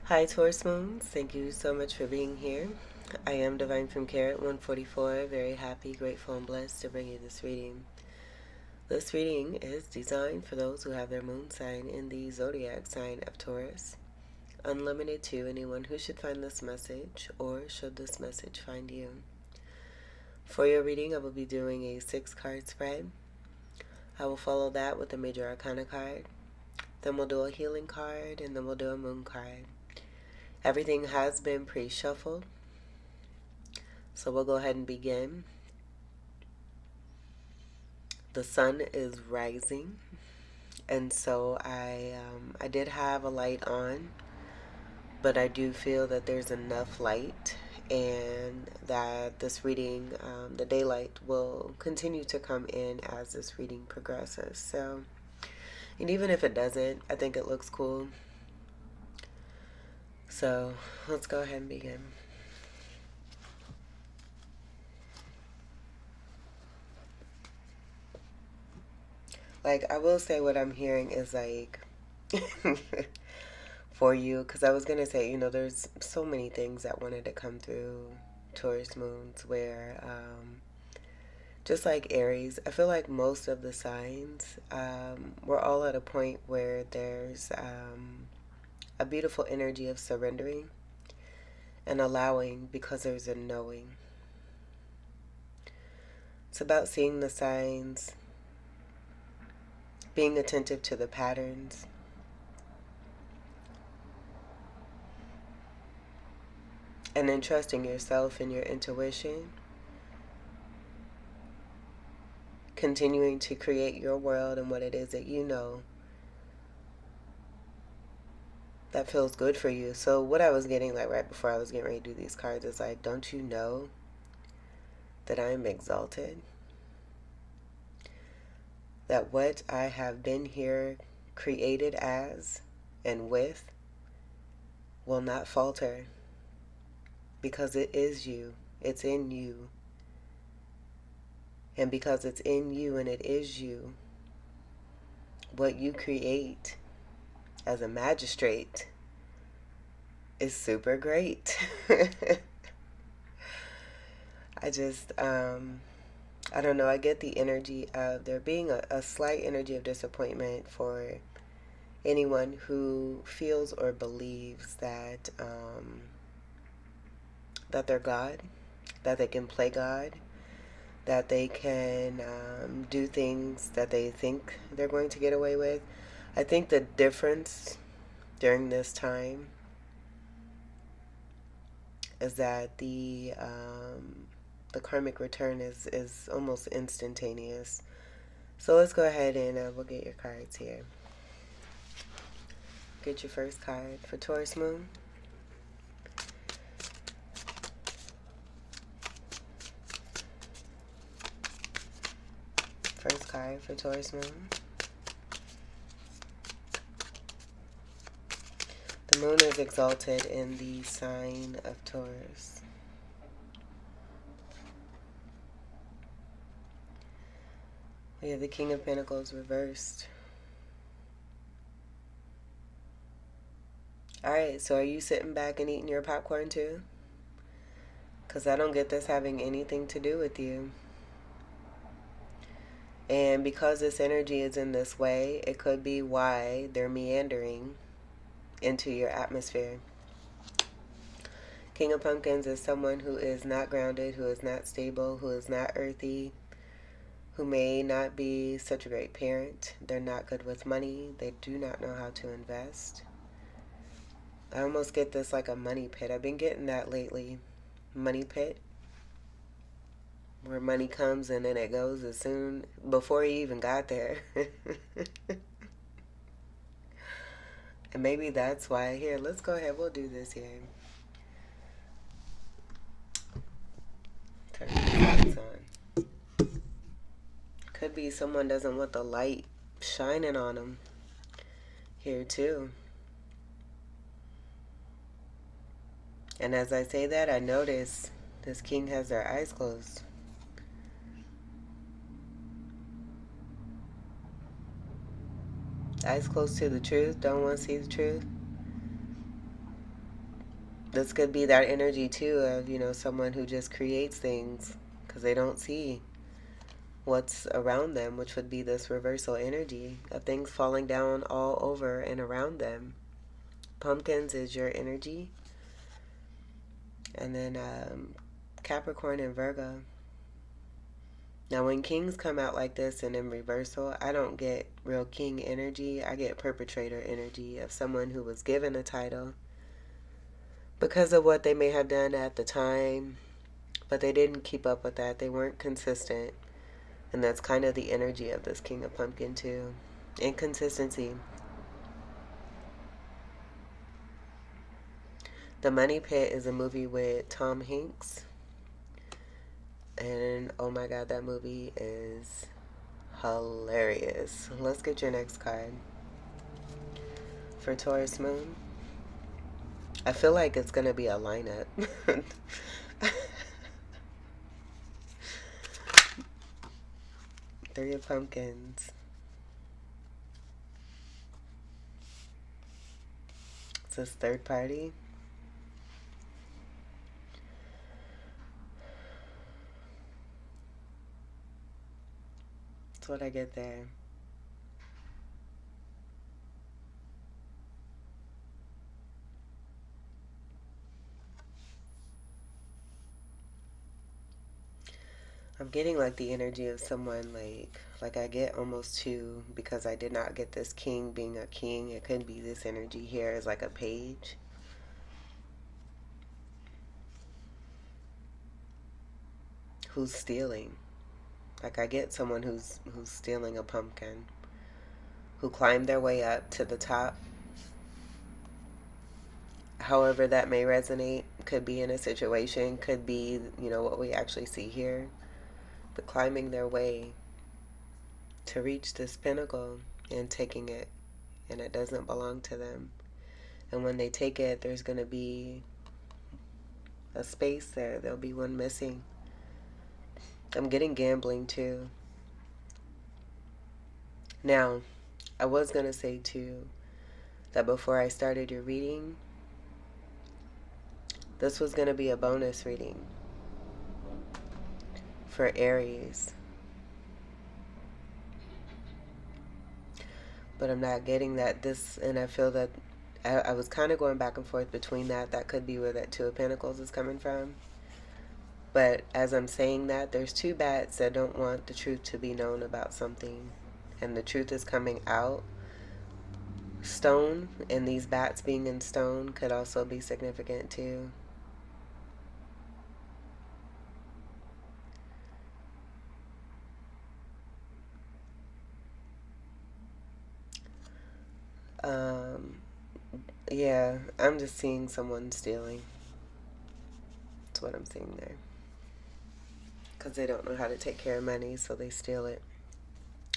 Hi, Taurus Moons. Thank you so much for being here. I am Divine from Gr8ness. Very happy, grateful, and blessed to bring you this reading. This reading is designed for those who have their moon sign in the zodiac sign of Taurus. Unlimited to anyone who should find this message or should this message find you. For your reading, I will be doing a 6-card spread. I will follow that with a major arcana card. Then we'll do a healing card, and then we'll do a moon card. Everything has been pre-shuffled, so we'll go ahead and begin. The sun is rising, and so I did have a light on, but I do feel that there's enough light and that this reading, the daylight, will continue to come in as this reading progresses. So, and even if it doesn't, I think it looks cool. So let's go ahead and begin. Like, I will say what I'm hearing is like for you, because I was going to say, there's so many things that wanted to come through Taurus moons where, just like Aries, I feel like most of the signs, we're all at a point where there's a beautiful energy of surrendering and allowing because there's a knowing. It's about seeing the signs, being attentive to the patterns, and then trusting yourself and your intuition, continuing to create your world and what it is that you know that feels good for you. So what I was getting like right before I was getting ready to do these cards is like, don't you know that I am exalted? That what I have been here created as and with will not falter, because it is you. It's in you. And because it's in you and it is you, what you create as a magistrate is super great. I just, I don't know, I get the energy of there being a slight energy of disappointment for anyone who feels or believes that, that they're God, that they can play God, that they can do things that they think they're going to get away with. I think the difference during this time is that the karmic return is almost instantaneous. So let's go ahead and we'll get your cards here. Get your first card for Taurus Moon. First card for Taurus Moon. The moon is exalted in the sign of Taurus. We have the King of Pentacles reversed. Alright, so are you sitting back and eating your popcorn too? Because I don't get this having anything to do with you. And because this energy is in this way, it could be why they're meandering into your atmosphere. King of Pumpkins is someone who is not grounded, who is not stable, who is not earthy, who may not be such a great parent. They're not good with money. They do not know how to invest. I almost get this like a money pit. I've been getting that lately. Money pit. Where money comes and then it goes as soon, before you even got there. And maybe that's why. Here, let's go ahead. We'll do this here. Turn the lights on. Could be someone doesn't want the light shining on them here too. And as I say that, I notice this king has their eyes closed. Eyes closed to the truth, don't want to see the truth. this could be that energy too of, someone who just creates things because they don't see what's around them, which would be this reversal energy of things falling down all over and around them. Pumpkins is your energy. And then Capricorn and Virgo. Now, when kings come out like this and in reversal, I don't get real king energy. I get perpetrator energy of someone who was given a title because of what they may have done at the time, but they didn't keep up with that. They weren't consistent. And that's kind of the energy of this King of Pumpkin, too. Inconsistency. The Money Pit is a movie with Tom Hanks. And oh my god, that movie is hilarious. Let's get your next card. For Taurus Moon, I feel like it's going to be a lineup. Three of Pumpkins. It's this third party. That's what I get there. I'm getting like the energy of someone like I get almost two because I did not get this king being a king. It could be this energy here is like a page. Who's stealing? Like I get someone who's stealing a pumpkin, who climbed their way up to the top. However that may resonate, could be in a situation, could be, what we actually see here. But climbing their way to reach this pinnacle and taking it, and it doesn't belong to them. And when they take it, there's going to be a space there. There'll be one missing. I'm getting gambling too. Now, I was going to say too that before I started your reading, this was going to be a bonus reading for Aries. But I'm not getting that and I feel that I was kind of going back and forth between that. That could be where that Two of Pentacles is coming from. But as I'm saying that, there's two bats that don't want the truth to be known about something. And the truth is coming out. Stone, and these bats being in stone could also be significant too. Yeah, I'm just seeing someone stealing. That's what I'm seeing there. Because they don't know how to take care of money, so they steal it.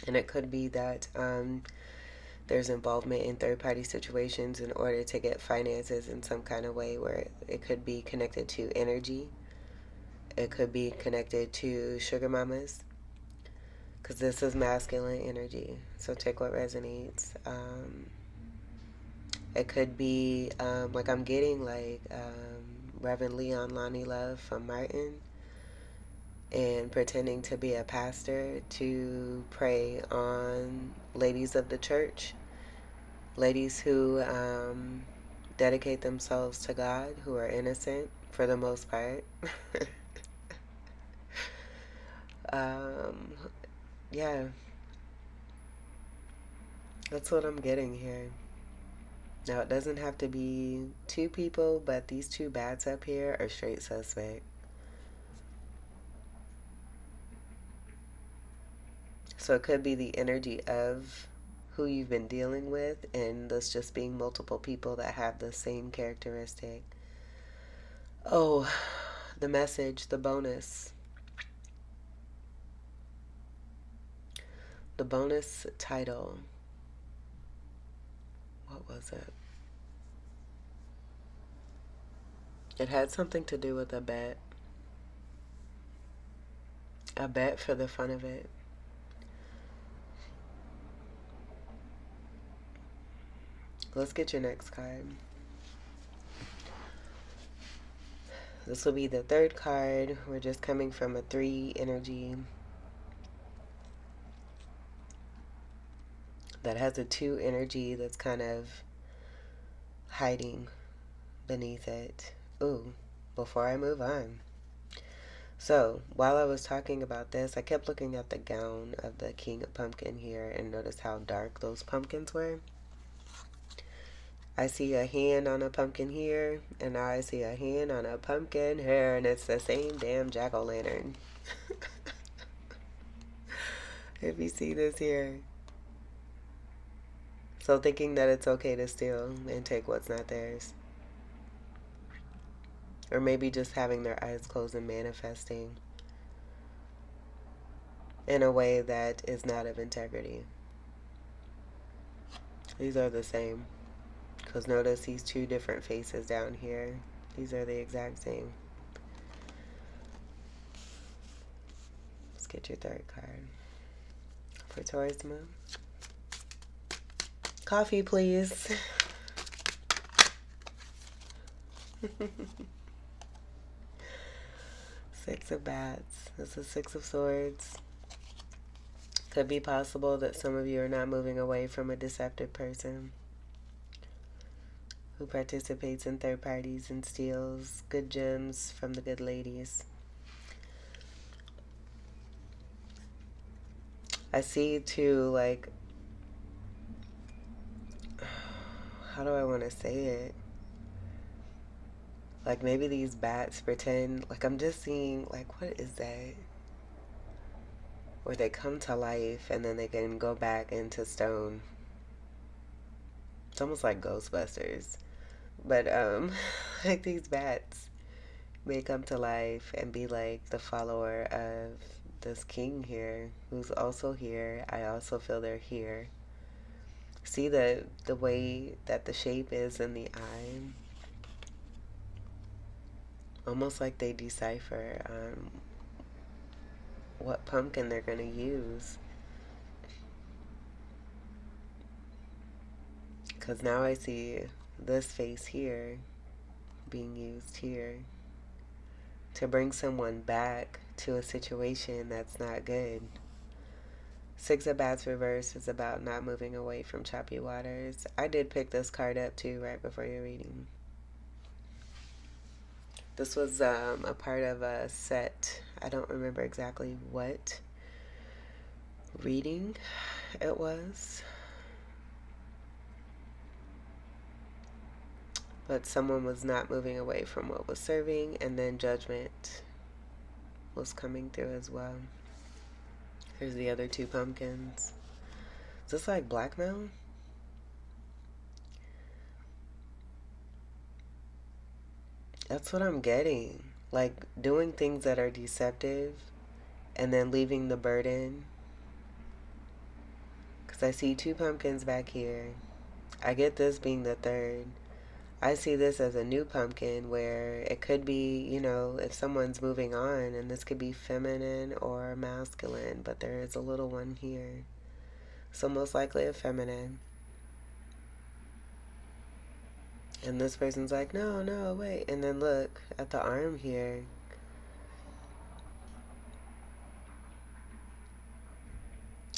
And it could be that there's involvement in third-party situations in order to get finances in some kind of way, where it could be connected to energy. It could be connected to sugar mamas, because this is masculine energy. So take what resonates. It could be like I'm getting Reverend Leon Lonnie Love from Martin, and pretending to be a pastor to prey on ladies of the church, ladies who dedicate themselves to God, who are innocent for the most part. Yeah, that's what I'm getting here. Now, it doesn't have to be two people, but these two bats up here are straight suspect. So it could be the energy of who you've been dealing with, and this just being multiple people that have the same characteristic. Oh, the message, the bonus. The bonus title. What was it? It had something to do with a bet. A bet for the fun of it. Let's get your next card. This will be the third card. We're just coming from a 3 energy that has a 2 energy that's kind of hiding beneath it. Ooh, before I move on. So, while I was talking about this, I kept looking at the gown of the King of Pumpkin here and noticed how dark those pumpkins were. I see a hand on a pumpkin here, and now I see a hand on a pumpkin here, and it's the same damn jack-o'-lantern. If you see this here. So thinking that it's okay to steal and take what's not theirs. Or maybe just having their eyes closed and manifesting in a way that is not of integrity. These are the same. Because notice these 2 different faces down here. These are the exact same. Let's get your third card. For Taurus moon. Coffee, please. Six of Bats. This is 6 of Swords. Could be possible that some of you are not moving away from a deceptive person who participates in third parties and steals good gems from the good ladies. I see too, like, how do I want to say it? Like maybe these bats pretend, like I'm just seeing, like, what is that? Where they come to life and then they can go back into stone. It's almost like Ghostbusters. But, like these bats may come to life and be like the follower of this king here, who's also here. I also feel they're here. See the way that the shape is in the eye? Almost like they decipher what pumpkin they're going to use. Because now I see this face here being used here to bring someone back to a situation that's not good. 6 of Bats reverse is about not moving away from choppy waters. I did pick this card up too right before your reading. This was a part of a set. I don't remember exactly what reading it was. But someone was not moving away from what was serving, and then judgment was coming through as well. Here's the other 2 pumpkins. Is this like blackmail? That's what I'm getting. Like doing things that are deceptive and then leaving the burden. Because I see 2 pumpkins back here. I get this being the third. I see this as a new pumpkin where it could be, you know, if someone's moving on, and this could be feminine or masculine, but there is a little one here. So most likely a feminine. And this person's like, no, no, wait. And then look at the arm here.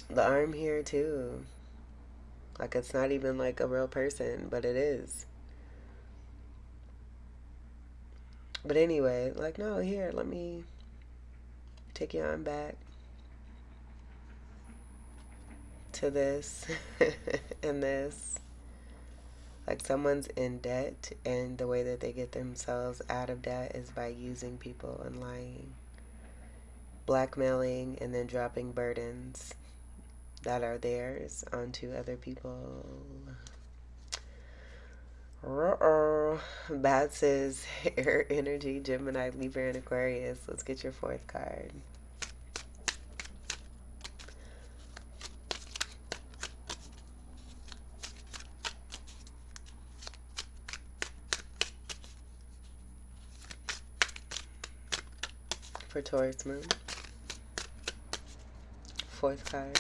The arm here too. Like it's not even like a real person, but it is. But anyway, like, no, here, let me take your arm back to this and this. Like someone's in debt, and the way that they get themselves out of debt is by using people and lying, blackmailing, and then dropping burdens that are theirs onto other people. Bats is air energy, Gemini, Libra, and Aquarius. Let's get your 4th card. For Taurus moon. 4th card.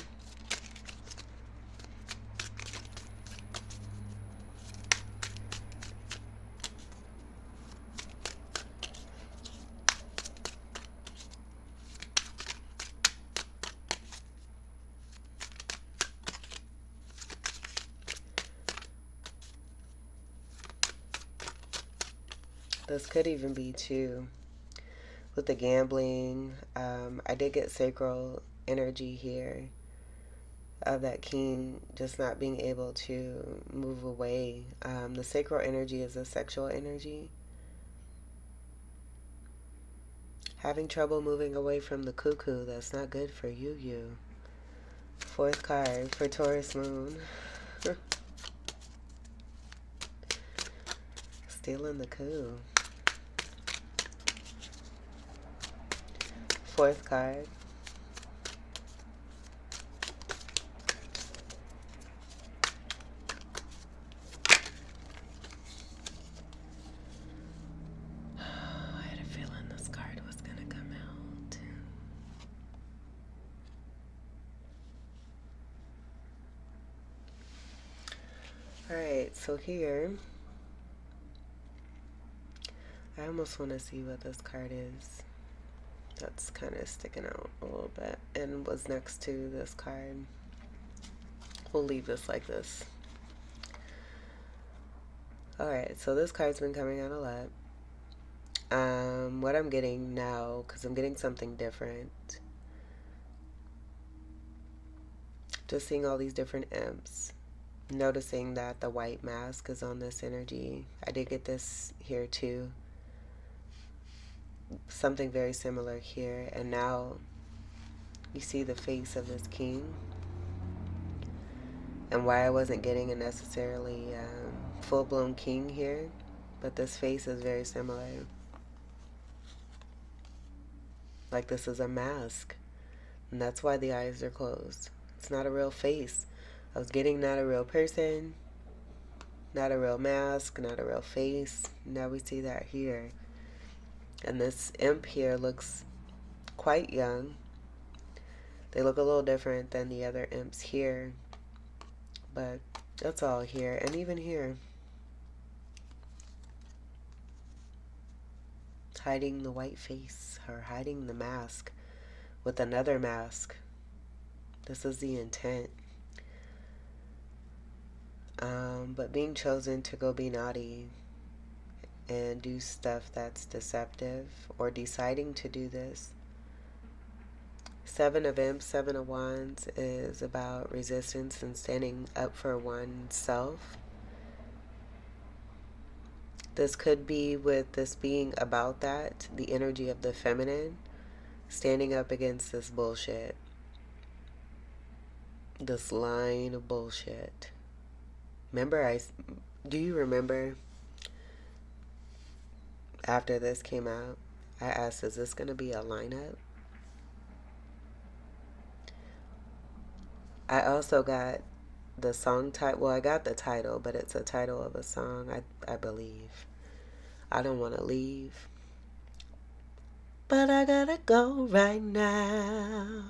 This could even be too with the gambling. I did get sacral energy here of that king just not being able to move away. The sacral energy is a sexual energy. Having trouble moving away from the cuckoo, that's not good for you. Fourth card for Taurus moon. Stealing the coup. Fourth card. I had a feeling this card was going to come out. Alright, so here, I almost want to see what this card is. That's kind of sticking out a little bit. And was next to this card. We'll leave this like this. Alright, so this card's been coming out a lot. What I'm getting now, because I'm getting something different. Just seeing all these different imps. Noticing that the white mask is on this energy. I did get this here too. Something very similar here. And now you see the face of this king. And why I wasn't getting a necessarily full-blown king here. But this face is very similar. Like this is a mask. And that's why the eyes are closed. It's not a real face. I was getting not a real person, not a real mask, not a real face. Now we see that here. And this imp here looks quite young. They look a little different than the other imps here. But that's all here. And even here. Hiding the white face or hiding the mask with another mask. This is the intent. But being chosen to go be naughty and do stuff that's deceptive, or deciding to do this. Seven of Imps, Seven of Wands is about resistance and standing up for oneself. This could be with this being about that, the energy of the feminine, standing up against this bullshit. This line of bullshit. Do you remember after this came out, I asked, is this going to be a lineup? I also got the song title. Well, I got the title, but it's a title of a song, I believe. I don't want to leave, but I gotta go right now.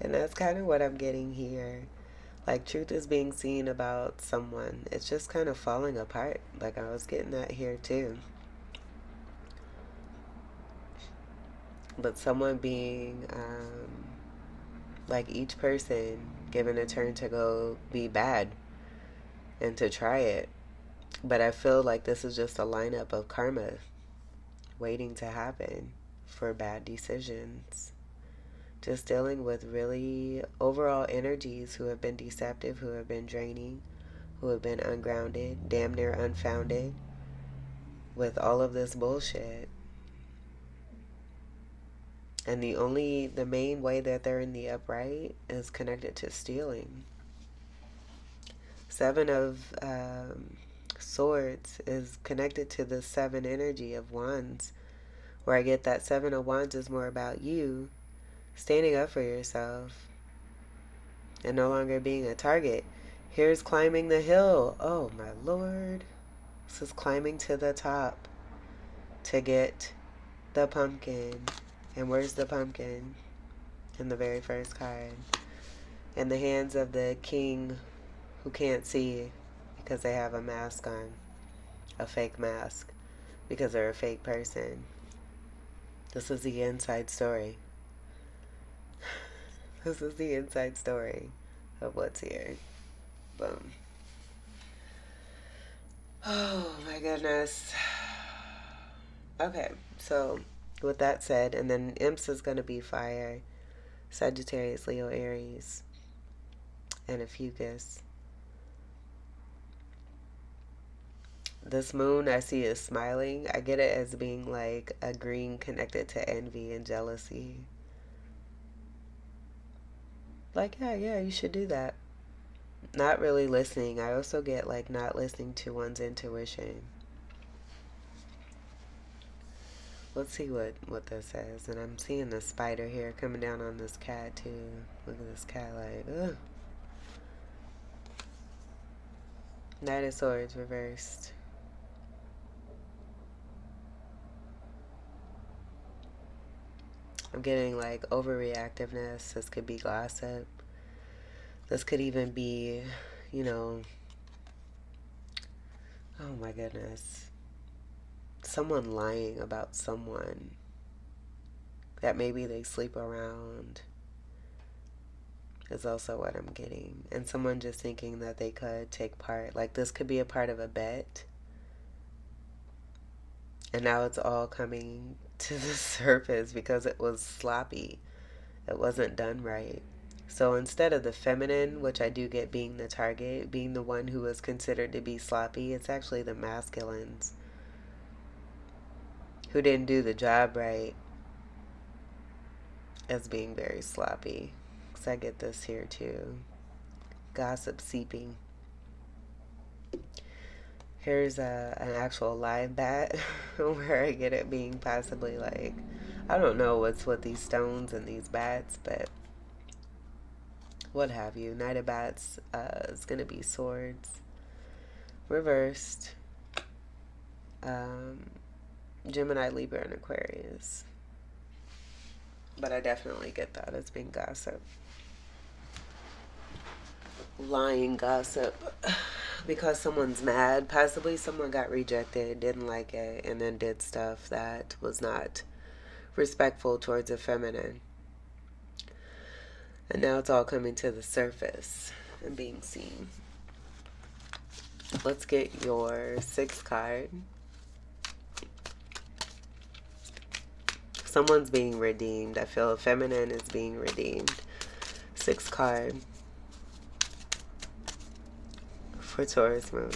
And that's kind of what I'm getting here. Like, truth is being seen about someone. It's just kind of falling apart. Like, I was getting that here too. But someone being, like, each person given a turn to go be bad and to try it. But I feel like this is just a lineup of karma waiting to happen for bad decisions. Just dealing with really overall energies who have been deceptive, who have been draining, who have been ungrounded, damn near unfounded, with all of this bullshit. And the main way that they're in the upright is connected to stealing. Seven of Swords is connected to the seven energy of Wands, where I get that Seven of Wands is more about you standing up for yourself and no longer being a target. Here's climbing the hill. Oh my Lord. This is climbing to the top to get the pumpkin. And where's the pumpkin? In the very first card. In the hands of the king who can't see because they have a mask on. A fake mask. Because they're a fake person. This is the inside story. This is the inside story of what's here. Boom. Oh my goodness. Okay, so with that said, and then imps is going to be fire, Sagittarius, Leo, Aries, and a fucus. This moon I see is smiling. I get it as being like a green connected to envy and jealousy. Like, yeah, you should do that. Not really listening. I also get like not listening to one's intuition. Let's see what this says. And I'm seeing the spider here coming down on this cat too. Look at this cat like, ugh. Knight of Swords reversed. I'm getting like overreactiveness. This could be gossip. This could even be, you know, oh my goodness. Someone lying about someone that maybe they sleep around is also what I'm getting. And someone just thinking that they could take part. Like this could be a part of a bet. And now it's all coming to the surface because it was sloppy. It wasn't done right. So instead of the feminine, which I do get being the target, being the one who is considered to be sloppy, it's actually the masculines who didn't do the job right as being very sloppy. Because I get this here too. Gossip seeping. Here's an actual live bat where I get it being possibly like, I don't know what's with these stones and these bats, but what have you. Knight of Bats is going to be swords. Reversed. Gemini, Libra, and Aquarius. But I definitely get that as being gossip. Lying gossip. Because someone's mad. Possibly someone got rejected, didn't like it, and then did stuff that was not respectful towards a feminine. And now it's all coming to the surface and being seen. Let's get your sixth card. Someone's being redeemed. I feel a feminine is being redeemed. Sixth card for Taurus moon.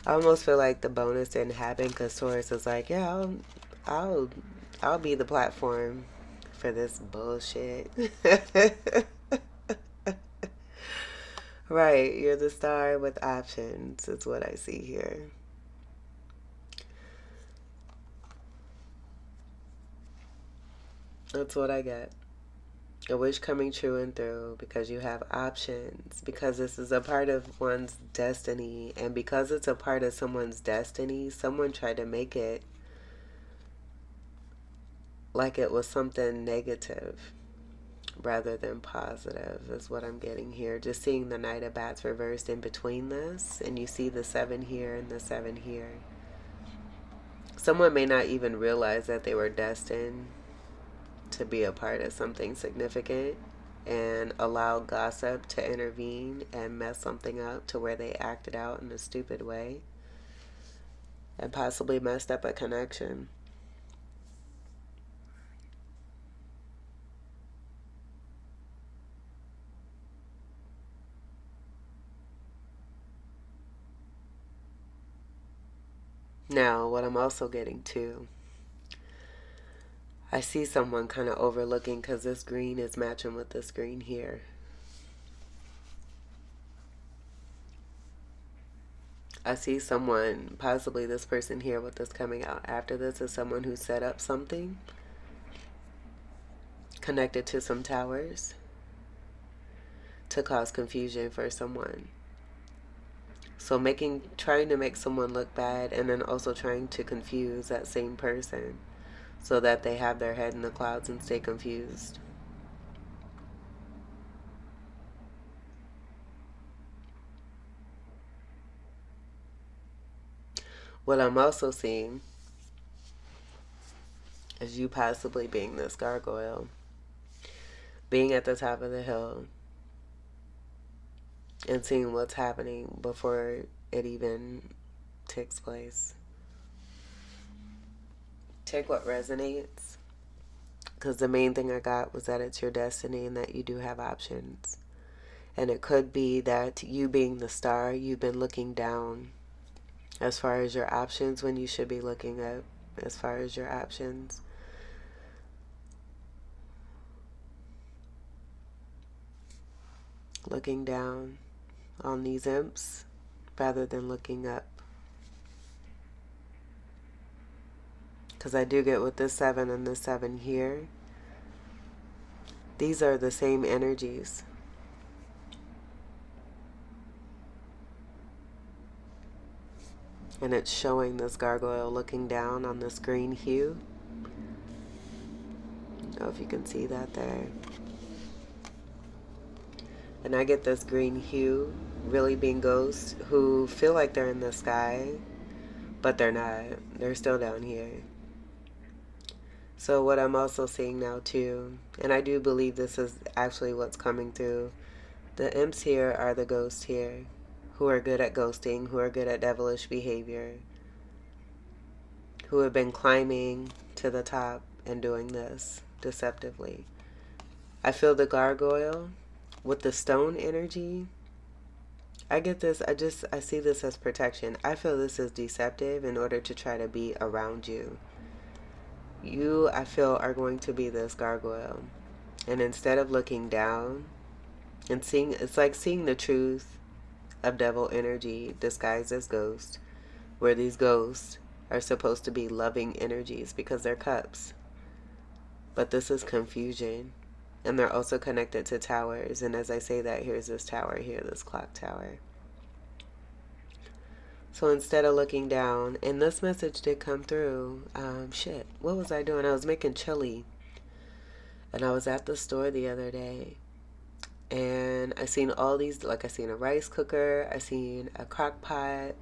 I almost feel like the bonus didn't happen because Taurus is like, yeah, I'll be the platform for this bullshit. Right, you're the star with options, is what I see here. That's what I get. A wish coming true and through because you have options, because this is a part of one's destiny, and because it's a part of someone's destiny, someone tried to make it like it was something negative rather than positive is what I'm getting here. Just seeing the Knight of Bats reversed in between this, and you see the 7 here and the 7 here. Someone may not even realize that they were destined to be a part of something significant and allow gossip to intervene and mess something up to where they acted out in a stupid way and possibly messed up a connection. Now, what I'm also getting to, I see someone kind of overlooking because this green is matching with this green here. I see someone, possibly this person here with this coming out after this is someone who set up something connected to some towers to cause confusion for someone. So trying to make someone look bad and then also trying to confuse that same person so that they have their head in the clouds and stay confused. What I'm also seeing is you possibly being this gargoyle, being at the top of the hill, and seeing what's happening before it even takes place. Take what resonates, because the main thing I got was that it's your destiny and that you do have options. And it could be that you being the star, you've been looking down as far as your options when you should be looking up as far as your options. Looking down on these imps rather than looking up. Because I do get with this 7 and this 7 here. These are the same energies. And it's showing this gargoyle looking down on this green hue. I don't know if you can see that there. And I get this green hue really being ghosts who feel like they're in the sky, but they're not. They're still down here. So what I'm also seeing now too, and I do believe this is actually what's coming through, the imps here are the ghosts here, who are good at ghosting, who are good at devilish behavior, who have been climbing to the top and doing this deceptively. I feel the gargoyle with the stone energy. I get this, I see this as protection. I feel this is deceptive in order to try to be around you. You, I feel, are going to be this gargoyle. And instead of looking down and seeing, it's like seeing the truth of devil energy disguised as ghost, where these ghosts are supposed to be loving energies because they're cups. But this is confusion. And they're also connected to towers. And as I say that, here's this tower here, this clock tower. So instead of looking down, and this message did come through, what was I doing? I was making chili. And I was at the store the other day. And I seen all these, like I seen a rice cooker, I seen a crock pot.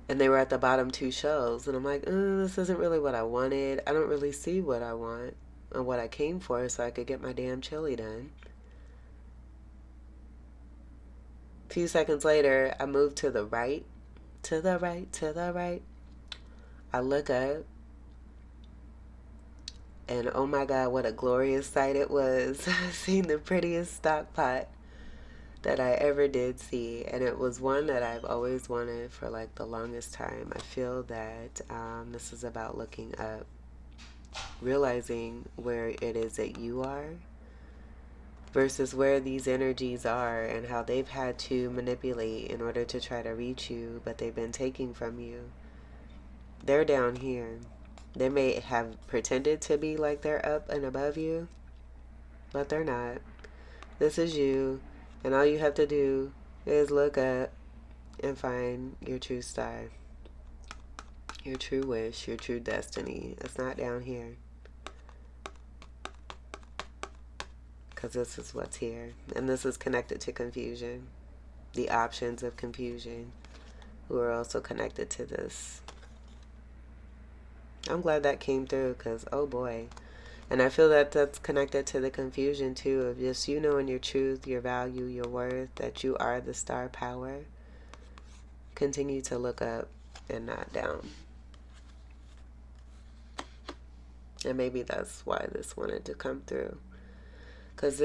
And they were at the bottom 2 shelves. And I'm like, this isn't really what I wanted. I don't really see what I want and what I came for so I could get my damn chili done. A few seconds later, I moved to the right, to the right, to the right. I look up, and oh my God, what a glorious sight it was. Seeing the prettiest stock pot that I ever did see, and it was one that I've always wanted for like the longest time. I feel that this is about looking up, realizing where it is that you are versus where these energies are and how they've had to manipulate in order to try to reach you, but they've been taking from you. They're down here. They may have pretended to be like they're up and above you, but they're not. This is you, and all you have to do is look up and find your true star, your true wish, your true destiny. It's not down here. Because this is what's here. And this is connected to confusion. The options of confusion, who are also connected to this. I'm glad that came through because, oh boy. And I feel that that's connected to the confusion too of just you knowing your truth, your value, your worth, that you are the star power. Continue to look up and not down. And maybe that's why this wanted to come through. Because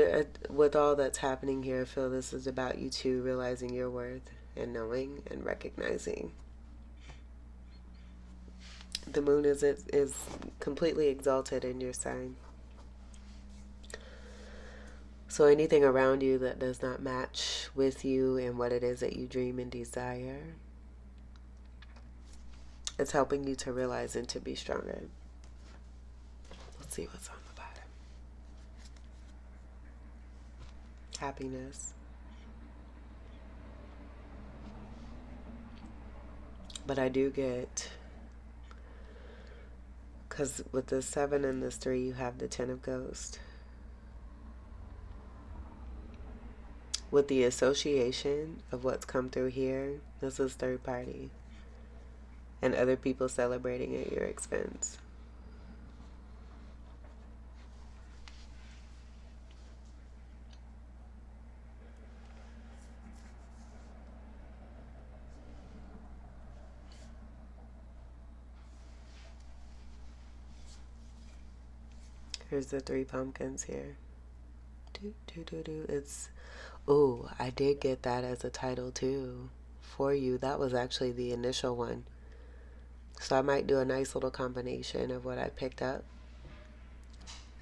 with all that's happening here, I feel this is about you too, realizing your worth and knowing and recognizing. The moon is completely exalted in your sign. So anything around you that does not match with you and what it is that you dream and desire, it's helping you to realize and to be stronger. Let's see what's on the bottom. Happiness. But I do get, because with the 7 and this 3, you have the 10 of Ghosts. With the association of what's come through here, this is third party. And other people celebrating at your expense. Here's the 3 pumpkins here. It's, oh, I did get that as a title too for you. That was actually the initial one. So I might do a nice little combination of what I picked up.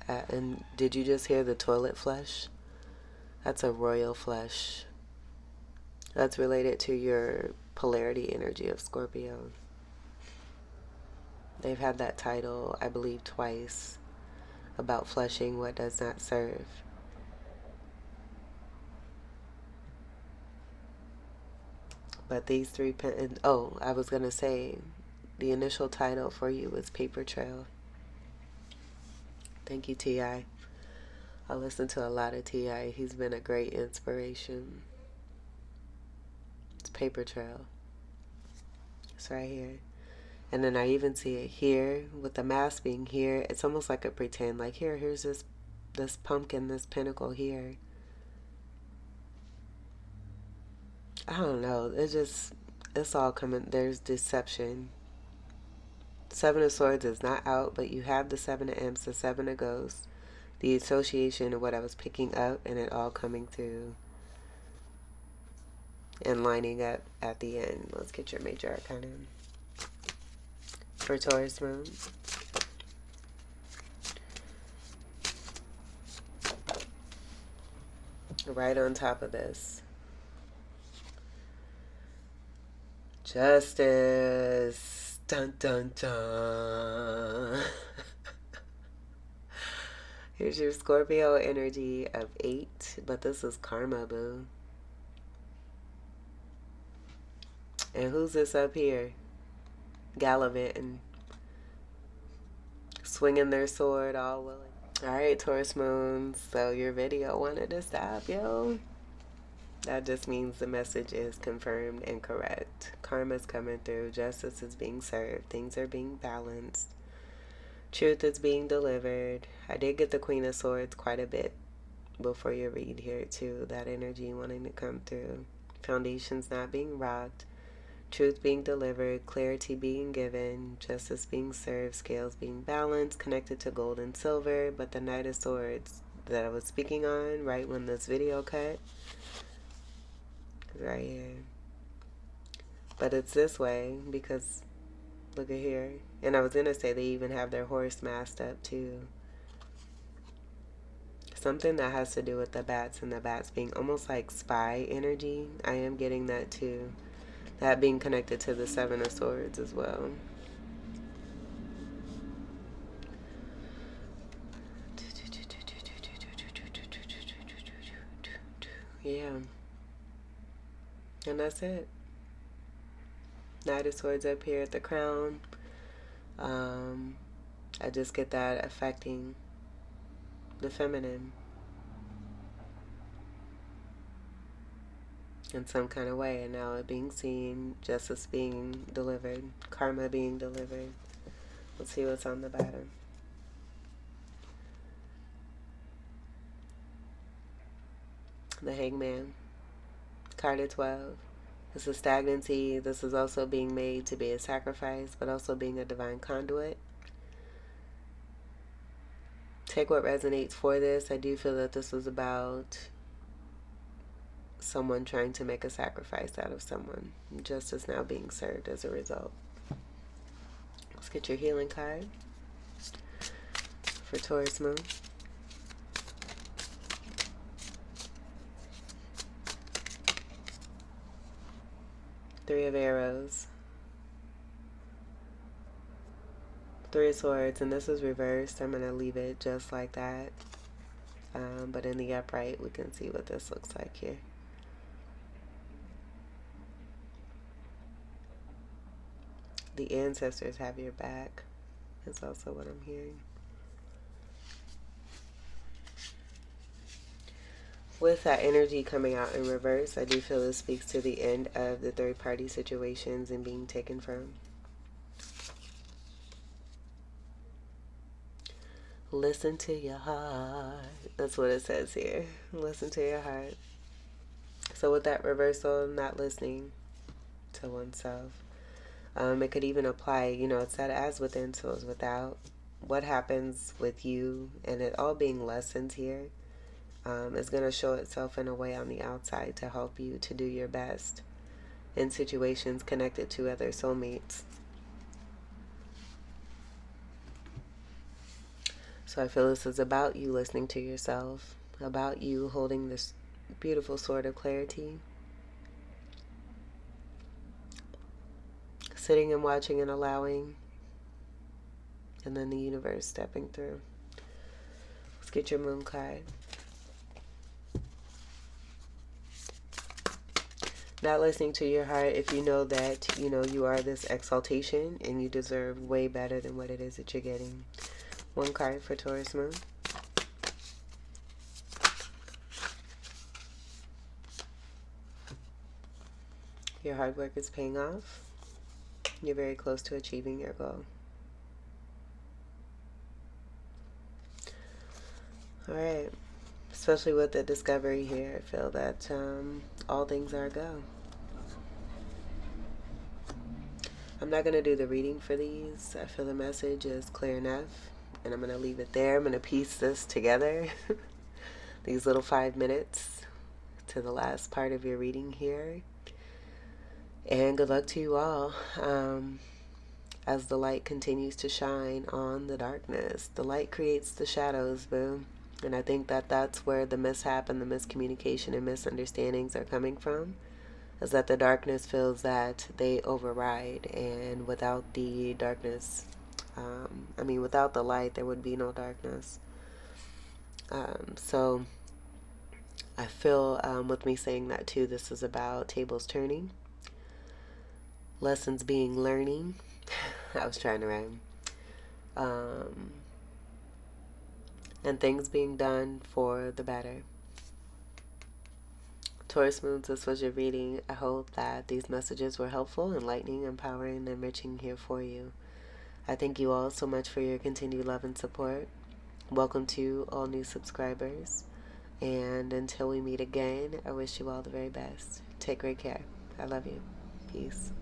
And did you just hear the toilet flush? That's a royal flush. That's related to your polarity energy of Scorpio. They've had that title, I believe, twice about flushing what does not serve. But these 3 oh, I was going to say the initial title for you was Paper Trail. Thank you, T.I. I listen to a lot of T.I. He's been a great inspiration. It's Paper Trail. It's right here. And then I even see it here with the mask being here. It's almost like a pretend, like here's this pumpkin, this pinnacle here. I don't know. It's all coming. There's deception. 7 of Swords is not out, but you have the 7 of Imps, the 7 of Ghosts, the association of what I was picking up, and it all coming through and lining up at the end. Let's get your major arcana for Taurus moon. Right on top of this. Justice. Dun dun dun. Here's your Scorpio energy of 8, but this is karma, boo. And who's this up here? Gallivanting. Swinging their sword, all willing. Alright, Taurus moon. So your video wanted to stop, yo. That just means the message is confirmed and correct. Karma's coming through. Justice is being served. Things are being balanced. Truth is being delivered. I did get the Queen of Swords quite a bit before you read here too. That energy wanting to come through. Foundations not being rocked. Truth being delivered. Clarity being given. Justice being served. Scales being balanced. Connected to gold and silver. But the Knight of Swords that I was speaking on right when this video cut. Right here. But it's this way because look at here. And I was going to say they even have their horse masked up too. Something that has to do with the bats and the bats being almost like spy energy. I am getting that too. That being connected to the 7 of Swords as well. Yeah. And that's it. Knight of Swords up here at the crown. I just get that affecting the feminine in some kind of way. And now it being seen, justice being delivered, karma being delivered. Let's see what's on the bottom. The Hangman. Card of 12. This is stagnancy. This is also being made to be a sacrifice, but also being a divine conduit. Take what resonates for this. I do feel that this was about someone trying to make a sacrifice out of someone. Justice now being served as a result. Let's get your healing card for Taurus moon. Three of Arrows. 3 of Swords, and this is reversed. I'm going to leave it just like that. But in the upright, we can see what this looks like here. The ancestors have your back. That's also what I'm hearing. With that energy coming out in reverse, I do feel this speaks to the end of the third-party situations and being taken from. Listen to your heart. That's what it says here. Listen to your heart. So with that reversal, not listening to oneself. It could even apply, you know, it's that as within, so it's without. what happens with you and it all being lessons here is going to show itself in a way on the outside to help you to do your best in situations connected to other soulmates. So I feel this is about you listening to yourself, about you holding this beautiful sword of clarity, sitting and watching and allowing, and then the universe stepping through. Let's get your moon card. Not listening to your heart if you know that, you are this exaltation and you deserve way better than what it is that you're getting. One card for Taurus moon. Your hard work is paying off. You're very close to achieving your goal. All right. Especially with the discovery here, I feel that all things are a go. I'm not going to do the reading for these. I feel the message is clear enough, and I'm going to leave it there. I'm going to piece this together, these little 5 minutes to the last part of your reading here. And good luck to you all as the light continues to shine on the darkness. The light creates the shadows, boo. And I think that that's where the mishap and the miscommunication and misunderstandings are coming from, is that the darkness feels that they override, and without the darkness, without the light, there would be no darkness. So I feel with me saying that too, this is about tables turning, lessons being learning. I was trying to rhyme. And things being done for the better. Taurus moons, this was your reading. I hope that these messages were helpful, enlightening, empowering, and enriching here for you. I thank you all so much for your continued love and support. Welcome to all new subscribers. And until we meet again, I wish you all the very best. Take great care. I love you. Peace.